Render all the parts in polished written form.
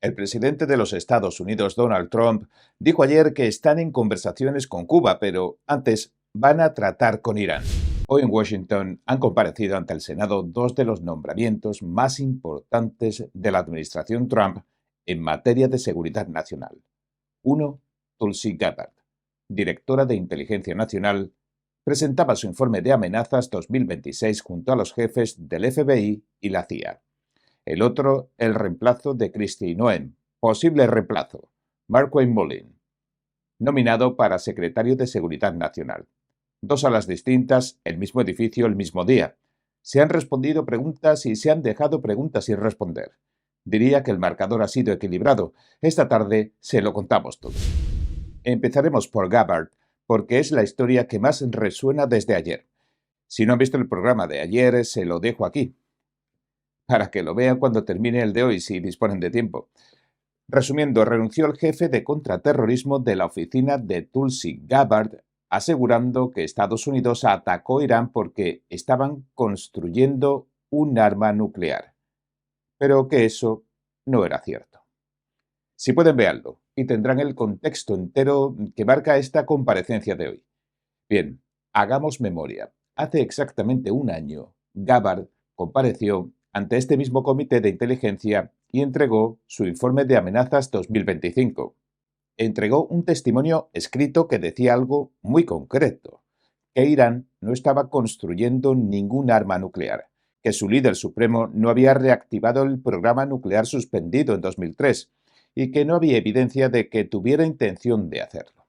El presidente de los Estados Unidos, Donald Trump, dijo ayer que están en conversaciones con Cuba, pero antes van a tratar con Irán. Hoy en Washington han comparecido ante el Senado dos de los nombramientos más importantes de la administración Trump en materia de seguridad nacional. Uno, Tulsi Gabbard, directora de Inteligencia Nacional, presentaba su informe de amenazas 2026 junto a los jefes del FBI y la CIA. El otro, el reemplazo de Kristi Noem, posible reemplazo, Markwayne Mullin, nominado para secretario de Seguridad Nacional. Dos alas distintas, el mismo edificio, el mismo día. Se han respondido preguntas y se han dejado preguntas sin responder. Diría que el marcador ha sido equilibrado. Esta tarde se lo contamos todo. Empezaremos por Gabbard, porque es la historia que más resuena desde ayer. Si no han visto el programa de ayer, se lo dejo aquí, para que lo vean cuando termine el de hoy, si disponen de tiempo. Resumiendo, renunció el jefe de contraterrorismo de la oficina de Tulsi Gabbard, asegurando que Estados Unidos atacó Irán porque estaban construyendo un arma nuclear, pero que eso no era cierto. Si pueden, véanlo y tendrán el contexto entero que marca esta comparecencia de hoy. Bien, hagamos memoria. Hace exactamente un año, Gabbard compareció ante este mismo comité de inteligencia y entregó su informe de amenazas 2025. Entregó un testimonio escrito que decía algo muy concreto, que Irán no estaba construyendo ningún arma nuclear, que su líder supremo no había reactivado el programa nuclear suspendido en 2003 y que no había evidencia de que tuviera intención de hacerlo.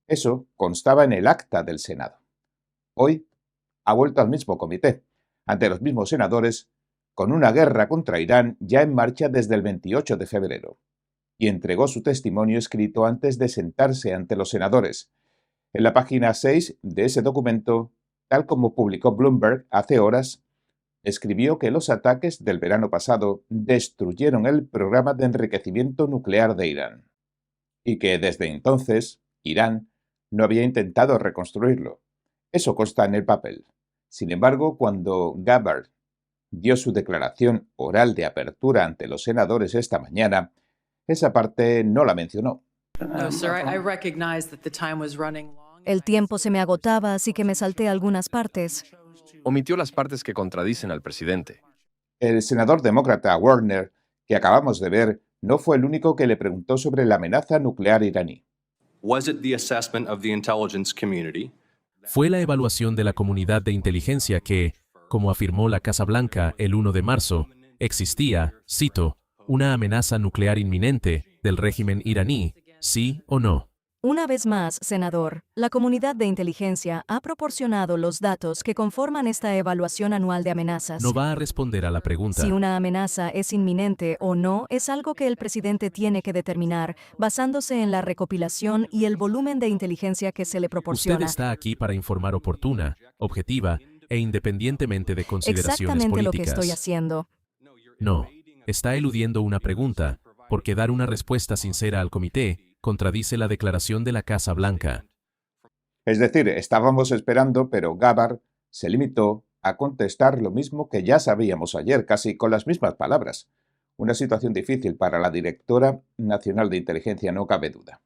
Eso constaba en el acta del Senado. Hoy ha vuelto al mismo comité, ante los mismos senadores, con una guerra contra Irán ya en marcha desde el 28 de febrero, y entregó su testimonio escrito antes de sentarse ante los senadores. En la página 6 de ese documento, tal como publicó Bloomberg hace horas, escribió que los ataques del verano pasado destruyeron el programa de enriquecimiento nuclear de Irán, y que desde entonces Irán no había intentado reconstruirlo. Eso consta en el papel. Sin embargo, cuando Gabbard dio su declaración oral de apertura ante los senadores esta mañana, esa parte no la mencionó. El tiempo se me agotaba, así que me salté algunas partes. Omitió las partes que contradicen al presidente. El senador demócrata Warner, que acabamos de ver, no fue el único que le preguntó sobre la amenaza nuclear iraní. Fue la evaluación de la comunidad de inteligencia que, como afirmó la Casa Blanca el 1 de marzo, existía, cito, una amenaza nuclear inminente del régimen iraní, sí o no. Una vez más, senador, la comunidad de inteligencia ha proporcionado los datos que conforman esta evaluación anual de amenazas. No va a responder a la pregunta. Si una amenaza es inminente o no es algo que el presidente tiene que determinar basándose en la recopilación y el volumen de inteligencia que se le proporciona. Usted está aquí para informar oportuna, objetiva e independientemente de consideraciones Exactamente políticas. lo que estoy haciendo. No, está eludiendo una pregunta, porque dar una respuesta sincera al comité contradice la declaración de la Casa Blanca. Es decir, estábamos esperando, pero Gabbard se limitó a contestar lo mismo que ya sabíamos ayer, casi con las mismas palabras. Una situación difícil para la directora nacional de inteligencia, no cabe duda.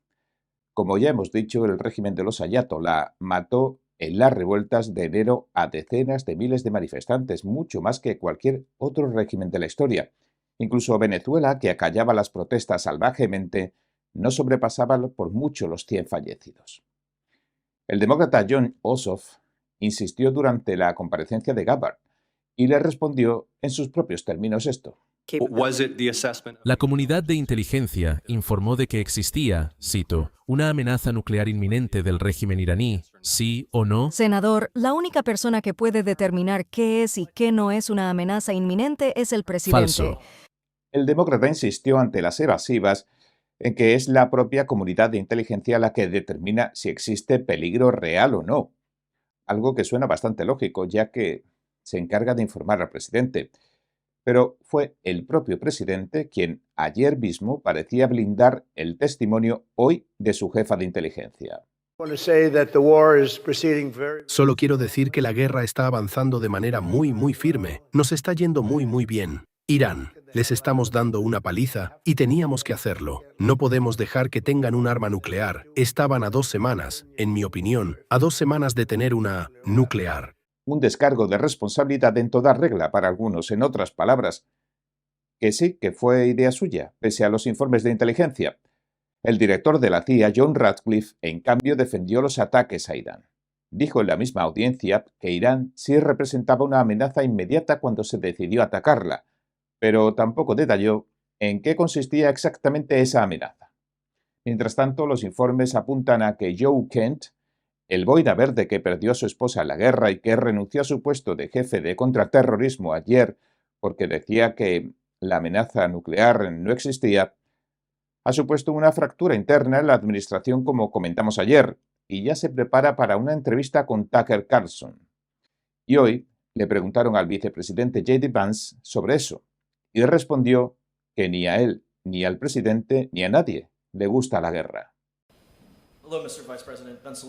Como ya hemos dicho, el régimen de los ayatolá mató en las revueltas de enero a decenas de miles de manifestantes, mucho más que cualquier otro régimen de la historia. Incluso Venezuela, que acallaba las protestas salvajemente, no sobrepasaba por mucho los 100 fallecidos. El demócrata Jon Ossoff insistió durante la comparecencia de Gabbard y le respondió en sus propios términos esto. La comunidad de inteligencia informó de que existía, cito, una amenaza nuclear inminente del régimen iraní, ¿sí o no? Senador, la única persona que puede determinar qué es y qué no es una amenaza inminente es el presidente. Falso. El demócrata insistió ante las evasivas en que es la propia comunidad de inteligencia la que determina si existe peligro real o no. Algo que suena bastante lógico, ya que se encarga de informar al presidente. Pero fue el propio presidente quien ayer mismo parecía blindar el testimonio hoy de su jefa de inteligencia. Solo quiero decir que la guerra está avanzando de manera muy firme. Nos está yendo muy bien. Irán, les estamos dando una paliza y teníamos que hacerlo. No podemos dejar que tengan un arma nuclear. Estaban a 2 semanas, en mi opinión, a 2 semanas de tener una nuclear. Un descargo de responsabilidad en toda regla para algunos, en otras palabras, que sí, que fue idea suya, pese a los informes de inteligencia. El director de la CIA, John Ratcliffe, en cambio defendió los ataques a Irán. Dijo en la misma audiencia que Irán sí representaba una amenaza inmediata cuando se decidió atacarla, pero tampoco detalló en qué consistía exactamente esa amenaza. Mientras tanto, los informes apuntan a que Joe Kent, el boina verde que perdió a su esposa en la guerra y que renunció a su puesto de jefe de contraterrorismo ayer porque decía que la amenaza nuclear no existía, ha supuesto una fractura interna en la administración como comentamos ayer, y ya se prepara para una entrevista con Tucker Carlson. Y hoy le preguntaron al vicepresidente J.D. Vance sobre eso, y respondió que ni a él, ni al presidente, ni a nadie le gusta la guerra.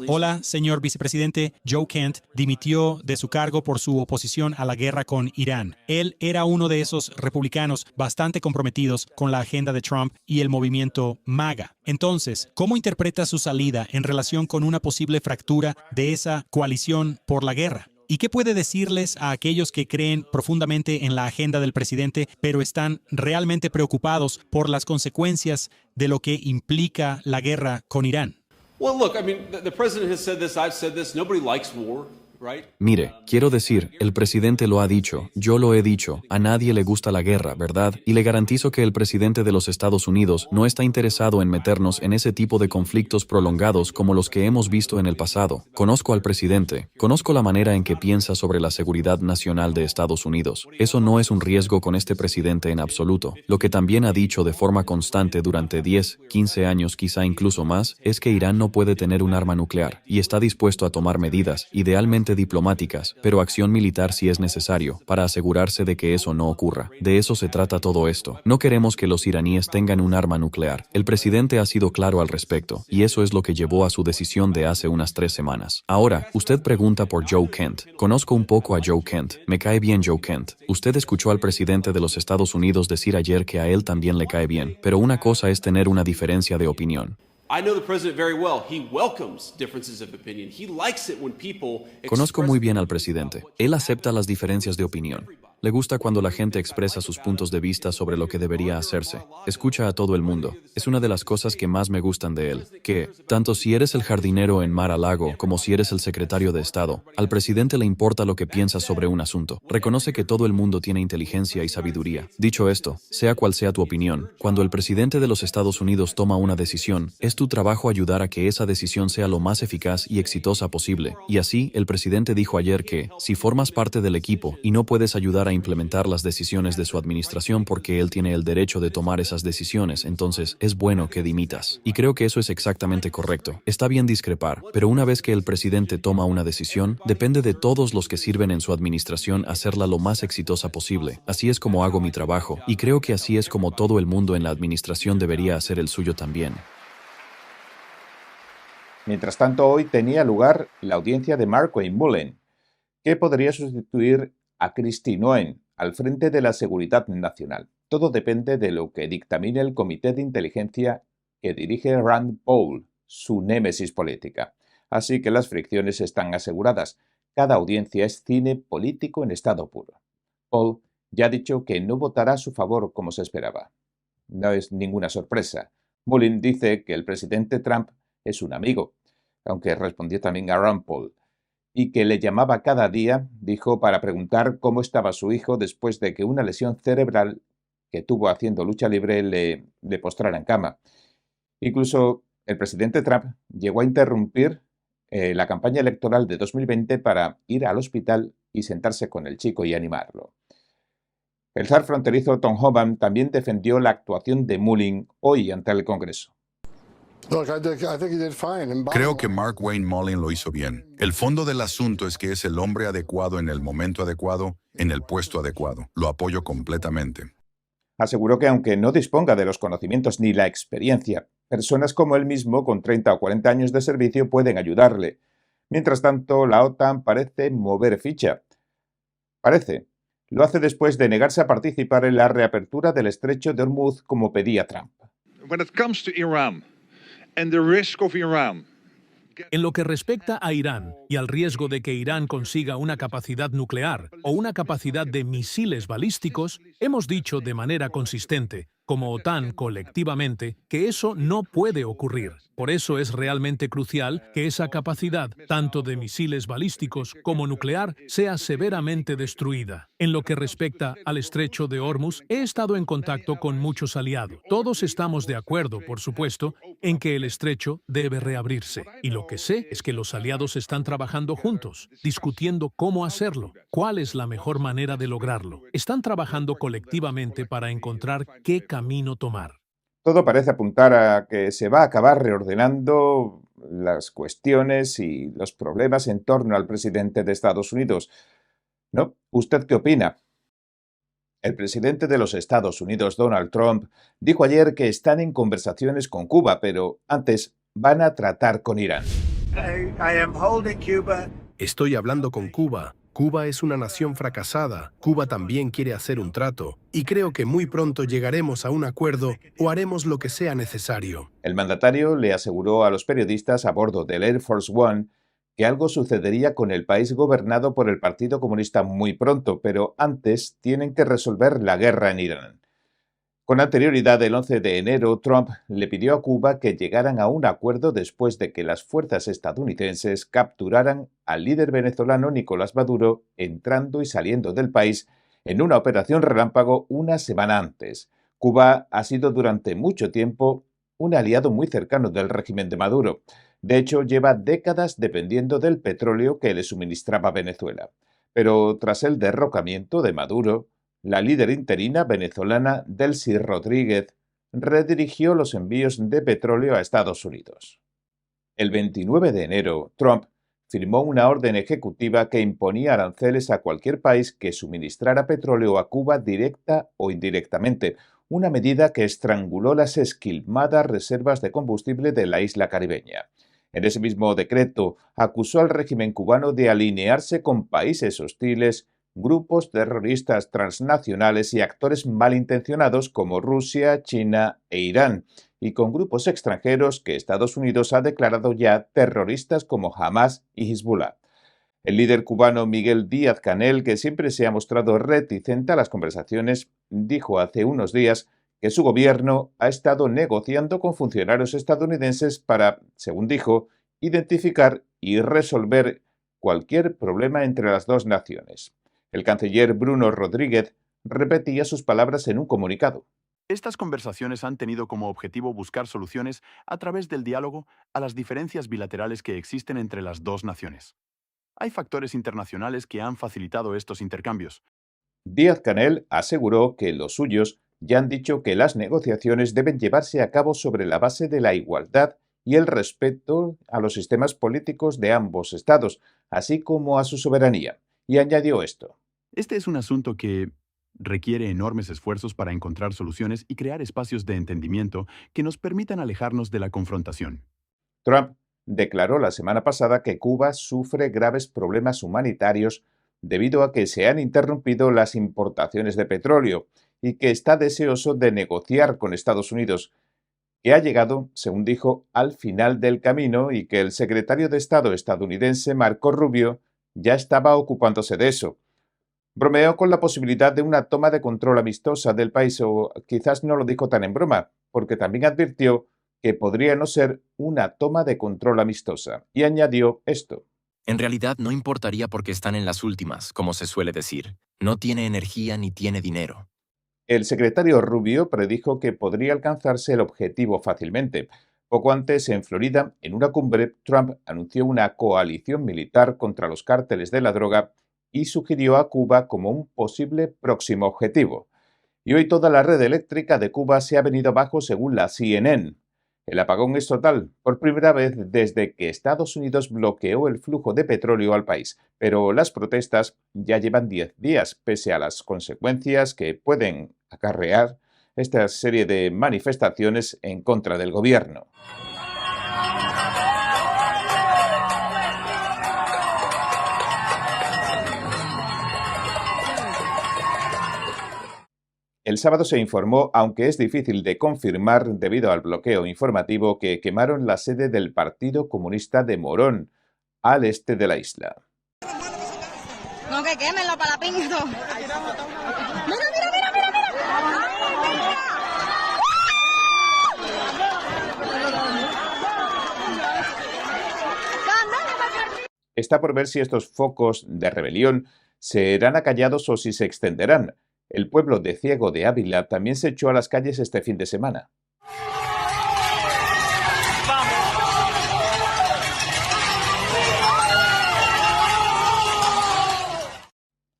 Hola, señor vicepresidente. Joe Kent dimitió de su cargo por su oposición a la guerra con Irán. Él era uno de esos republicanos bastante comprometidos con la agenda de Trump y el movimiento MAGA. Entonces, ¿cómo interpreta su salida en relación con una posible fractura de esa coalición por la guerra? ¿Y qué puede decirles a aquellos que creen profundamente en la agenda del presidente, pero están realmente preocupados por las consecuencias de lo que implica la guerra con Irán? Well, look, I mean, the president has said this, I've said this, nobody likes war, right? Mire, quiero decir, el presidente lo ha dicho, yo lo he dicho, a nadie le gusta la guerra, ¿verdad? Y le garantizo que el presidente de los Estados Unidos no está interesado en meternos en ese tipo de conflictos prolongados como los que hemos visto en el pasado. Conozco al presidente, conozco la manera en que piensa sobre la seguridad nacional de Estados Unidos. Eso no es un riesgo con este presidente en absoluto. Lo que también ha dicho de forma constante durante 10, 15 años, quizá incluso más, es que Irán no puede tener un arma nuclear y está dispuesto a tomar medidas, idealmente diplomáticas, pero acción militar si es necesario, para asegurarse de que eso no ocurra. De eso se trata todo esto. No queremos que los iraníes tengan un arma nuclear. El presidente ha sido claro al respecto, y eso es lo que llevó a su decisión de hace unas 3 semanas. Ahora, usted pregunta por Joe Kent. Conozco un poco a Joe Kent. Me cae bien Joe Kent. Usted escuchó al presidente de los Estados Unidos decir ayer que a él también le cae bien, pero una cosa es tener una diferencia de opinión. I know the president very well. He welcomes differences of opinion. He likes it when people Conozco muy bien al presidente. Él acepta las diferencias de opinión. Le gusta cuando la gente expresa sus puntos de vista sobre lo que debería hacerse. Escucha a todo el mundo. Es una de las cosas que más me gustan de él. Que, tanto si eres el jardinero en Mar-a-Lago como si eres el secretario de Estado, al presidente le importa lo que piensas sobre un asunto. Reconoce que todo el mundo tiene inteligencia y sabiduría. Dicho esto, sea cual sea tu opinión, cuando el presidente de los Estados Unidos toma una decisión, es tu trabajo ayudar a que esa decisión sea lo más eficaz y exitosa posible. Y así, el presidente dijo ayer que, si formas parte del equipo y no puedes ayudar a implementar las decisiones de su administración porque él tiene el derecho de tomar esas decisiones, entonces es bueno que dimitas. Y creo que eso es exactamente correcto. Está bien discrepar, pero una vez que el presidente toma una decisión, depende de todos los que sirven en su administración hacerla lo más exitosa posible. Así es como hago mi trabajo, y creo que así es como todo el mundo en la administración debería hacer el suyo también. Mientras tanto, hoy tenía lugar la audiencia de Markwayne Mullin, que podría sustituir a Kristi Noem al frente de la Seguridad Nacional. Todo depende de lo que dictamine el Comité de Inteligencia que dirige Rand Paul, su némesis política. Así que las fricciones están aseguradas. Cada audiencia es cine político en estado puro. Paul ya ha dicho que no votará a su favor como se esperaba. No es ninguna sorpresa. Mullin dice que el presidente Trump es un amigo, aunque respondió también a Rand Paul, y que le llamaba cada día, dijo, para preguntar cómo estaba su hijo después de que una lesión cerebral que tuvo haciendo lucha libre le postrara en cama. Incluso el presidente Trump llegó a interrumpir la campaña electoral de 2020 para ir al hospital y sentarse con el chico y animarlo. El zar fronterizo Tom Homan también defendió la actuación de Mullin hoy ante el Congreso. Creo que Markwayne Mullin lo hizo bien. El fondo del asunto es que es el hombre adecuado en el momento adecuado, en el puesto adecuado. Lo apoyo completamente. Aseguró que aunque no disponga de los conocimientos ni la experiencia, personas como él mismo con 30 o 40 años de servicio pueden ayudarle. Mientras tanto, la OTAN parece mover ficha. Parece, Lo hace después de negarse a participar en la reapertura del estrecho de Hormuz como pedía Trump. En lo que respecta a Irán y al riesgo de que Irán consiga una capacidad nuclear o una capacidad de misiles balísticos, hemos dicho de manera consistente, como OTAN colectivamente, que eso no puede ocurrir. Por eso es realmente crucial que esa capacidad, tanto de misiles balísticos como nuclear, sea severamente destruida. En lo que respecta al estrecho de Hormuz, he estado en contacto con muchos aliados. Todos estamos de acuerdo, por supuesto, en que el estrecho debe reabrirse. Y lo que sé es que los aliados están trabajando juntos, discutiendo cómo hacerlo, cuál es la mejor manera de lograrlo. Están trabajando colectivamente para encontrar qué camino tomar. Todo parece apuntar a que se va a acabar reordenando las cuestiones y los problemas en torno al presidente de Estados Unidos. ¿No? ¿Usted qué opina? El presidente de los Estados Unidos, Donald Trump, dijo ayer que están en conversaciones con Cuba, pero antes van a tratar con Irán. Estoy hablando con Cuba. Cuba es una nación fracasada. Cuba también quiere hacer un trato. Y creo que muy pronto llegaremos a un acuerdo o haremos lo que sea necesario. El mandatario le aseguró a los periodistas a bordo del Air Force One que algo sucedería con el país gobernado por el Partido Comunista muy pronto, pero antes tienen que resolver la guerra en Irán. Con anterioridad, el 11 de enero, Trump le pidió a Cuba que llegaran a un acuerdo después de que las fuerzas estadounidenses capturaran al líder venezolano Nicolás Maduro entrando y saliendo del país en una operación relámpago una semana antes. Cuba ha sido durante mucho tiempo un aliado muy cercano del régimen de Maduro. De hecho, lleva décadas dependiendo del petróleo que le suministraba Venezuela. Pero tras el derrocamiento de Maduro, la líder interina venezolana Delcy Rodríguez redirigió los envíos de petróleo a Estados Unidos. El 29 de enero, Trump firmó una orden ejecutiva que imponía aranceles a cualquier país que suministrara petróleo a Cuba directa o indirectamente, una medida que estranguló las esquilmadas reservas de combustible de la isla caribeña. En ese mismo decreto, acusó al régimen cubano de alinearse con países hostiles, grupos terroristas transnacionales y actores malintencionados como Rusia, China e Irán, y con grupos extranjeros que Estados Unidos ha declarado ya terroristas como Hamas y Hezbollah. El líder cubano Miguel Díaz-Canel, que siempre se ha mostrado reticente a las conversaciones, dijo hace unos días que su gobierno ha estado negociando con funcionarios estadounidenses para, según dijo, identificar y resolver cualquier problema entre las dos naciones. El canciller Bruno Rodríguez repetía sus palabras en un comunicado. Estas conversaciones han tenido como objetivo buscar soluciones a través del diálogo a las diferencias bilaterales que existen entre las dos naciones. Hay factores internacionales que han facilitado estos intercambios. Díaz-Canel aseguró que los suyos ya han dicho que las negociaciones deben llevarse a cabo sobre la base de la igualdad y el respeto a los sistemas políticos de ambos estados, así como a su soberanía. Y añadió esto. Este es un asunto que requiere enormes esfuerzos para encontrar soluciones y crear espacios de entendimiento que nos permitan alejarnos de la confrontación. Trump declaró la semana pasada que Cuba sufre graves problemas humanitarios debido a que se han interrumpido las importaciones de petróleo y que está deseoso de negociar con Estados Unidos, que ha llegado, según dijo, al final del camino y que el secretario de Estado estadounidense Marco Rubio ya estaba ocupándose de eso. Bromeó con la posibilidad de una toma de control amistosa del país, o quizás no lo dijo tan en broma, porque también advirtió que podría no ser una toma de control amistosa, y añadió esto. En realidad no importaría porque están en las últimas, como se suele decir. No tiene energía ni tiene dinero. El secretario Rubio predijo que podría alcanzarse el objetivo fácilmente. Poco antes, en Florida, en una cumbre, Trump anunció una coalición militar contra los cárteles de la droga y sugirió a Cuba como un posible próximo objetivo. Y hoy toda la red eléctrica de Cuba se ha venido abajo según la CNN. El apagón es total, por primera vez desde que Estados Unidos bloqueó el flujo de petróleo al país, pero las protestas ya llevan 10 días, pese a las consecuencias que pueden acarrear esta serie de manifestaciones en contra del gobierno. El sábado se informó, aunque es difícil de confirmar debido al bloqueo informativo, que quemaron la sede del Partido Comunista de Morón, al este de la isla. No, que quémenlo para la pinto. Mira, mira, mira, mira, mira. Está por ver si estos focos de rebelión serán acallados o si se extenderán. El pueblo de Ciego de Ávila también se echó a las calles este fin de semana.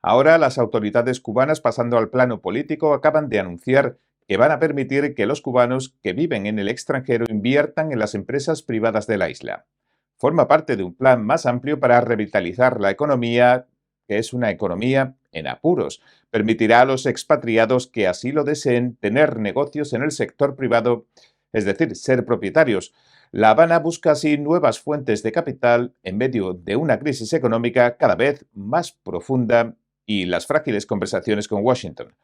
Ahora las autoridades cubanas, pasando al plano político, acaban de anunciar que van a permitir que los cubanos que viven en el extranjero inviertan en las empresas privadas de la isla. Forma parte de un plan más amplio para revitalizar la economía, que es una economía en apuros. Permitirá a los expatriados que así lo deseen tener negocios en el sector privado, es decir, ser propietarios. La Habana busca así nuevas fuentes de capital en medio de una crisis económica cada vez más profunda y las frágiles conversaciones con Washington.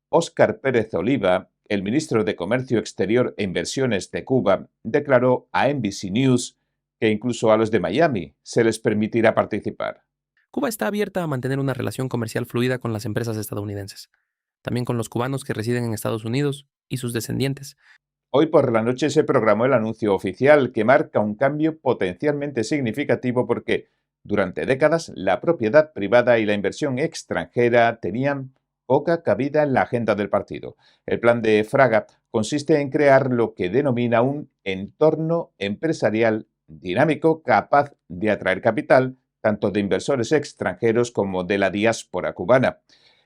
Óscar Pérez Oliva, el ministro de Comercio Exterior e Inversiones de Cuba, declaró a NBC News que incluso a los de Miami se les permitirá participar. Cuba está abierta a mantener una relación comercial fluida con las empresas estadounidenses, también con los cubanos que residen en Estados Unidos y sus descendientes. Hoy por la noche se programó el anuncio oficial que marca un cambio potencialmente significativo porque durante décadas la propiedad privada y la inversión extranjera tenían poca cabida en la agenda del partido. El plan de Fraga consiste en crear lo que denomina un entorno empresarial dinámico capaz de atraer capital, tanto de inversores extranjeros como de la diáspora cubana.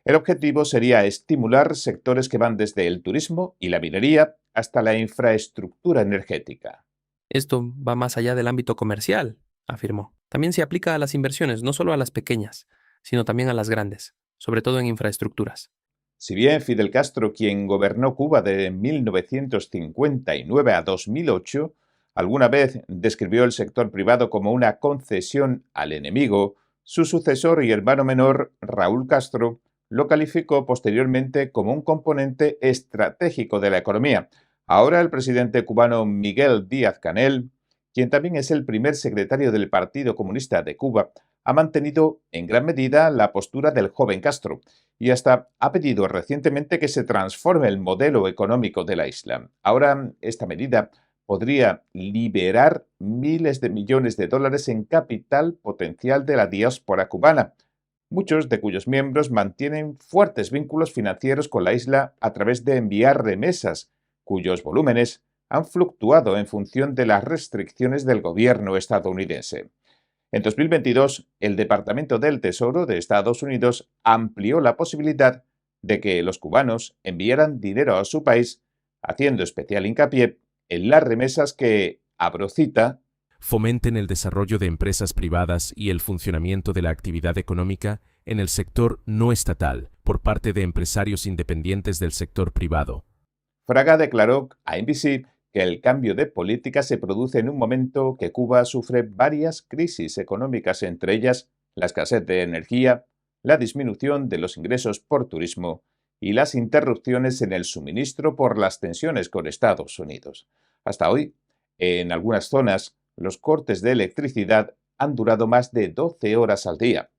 El objetivo sería estimular sectores que van desde el turismo y la minería hasta la infraestructura energética. Esto va más allá del ámbito comercial, afirmó. También se aplica a las inversiones, no solo a las pequeñas, sino también a las grandes, sobre todo en infraestructuras. Si bien Fidel Castro, quien gobernó Cuba de 1959 a 2008, alguna vez describió el sector privado como una concesión al enemigo, su sucesor y hermano menor, Raúl Castro, lo calificó posteriormente como un componente estratégico de la economía. Ahora el presidente cubano Miguel Díaz-Canel, quien también es el primer secretario del Partido Comunista de Cuba, ha mantenido en gran medida la postura del joven Castro y hasta ha pedido recientemente que se transforme el modelo económico de la isla. Ahora esta medida podría liberar miles de millones de dólares en capital potencial de la diáspora cubana, muchos de cuyos miembros mantienen fuertes vínculos financieros con la isla a través de enviar remesas, cuyos volúmenes han fluctuado en función de las restricciones del gobierno estadounidense. En 2022, el Departamento del Tesoro de Estados Unidos amplió la posibilidad de que los cubanos enviaran dinero a su país, haciendo especial hincapié en las remesas que, abro cita, fomenten el desarrollo de empresas privadas y el funcionamiento de la actividad económica en el sector no estatal por parte de empresarios independientes del sector privado. Fraga declaró a NBC que el cambio de política se produce en un momento que Cuba sufre varias crisis económicas, entre ellas la escasez de energía, la disminución de los ingresos por turismo y las interrupciones en el suministro por las tensiones con Estados Unidos. Hasta hoy, en algunas zonas, los cortes de electricidad han durado más de 12 horas al día.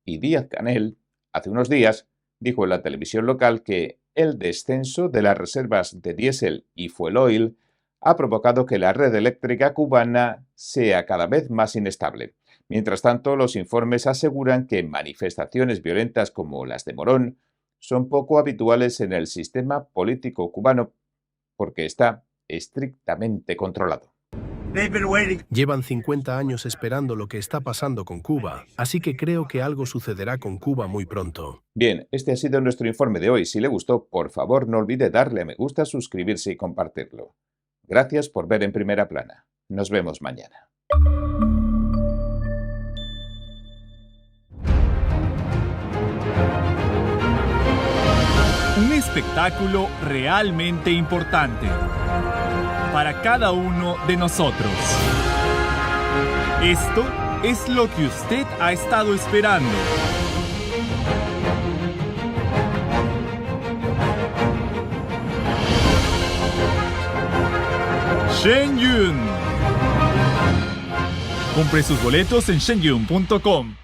Y Díaz-Canel, hace unos días, dijo en la televisión local que el descenso de las reservas de diésel y fuel oil ha provocado que la red eléctrica cubana sea cada vez más inestable. Mientras tanto, los informes aseguran que manifestaciones violentas como las de Morón son poco habituales en el sistema político cubano porque está estrictamente controlado. Llevan 50 años esperando lo que está pasando con Cuba, así que creo que algo sucederá con Cuba muy pronto. Bien, este ha sido nuestro informe de hoy. Si le gustó, por favor no olvide darle a me gusta, suscribirse y compartirlo. Gracias por ver En Primera Plana. Nos vemos mañana. Un espectáculo realmente importante para cada uno de nosotros. Esto es lo que usted ha estado esperando. Shenyun. Compre sus boletos en shenyun.com.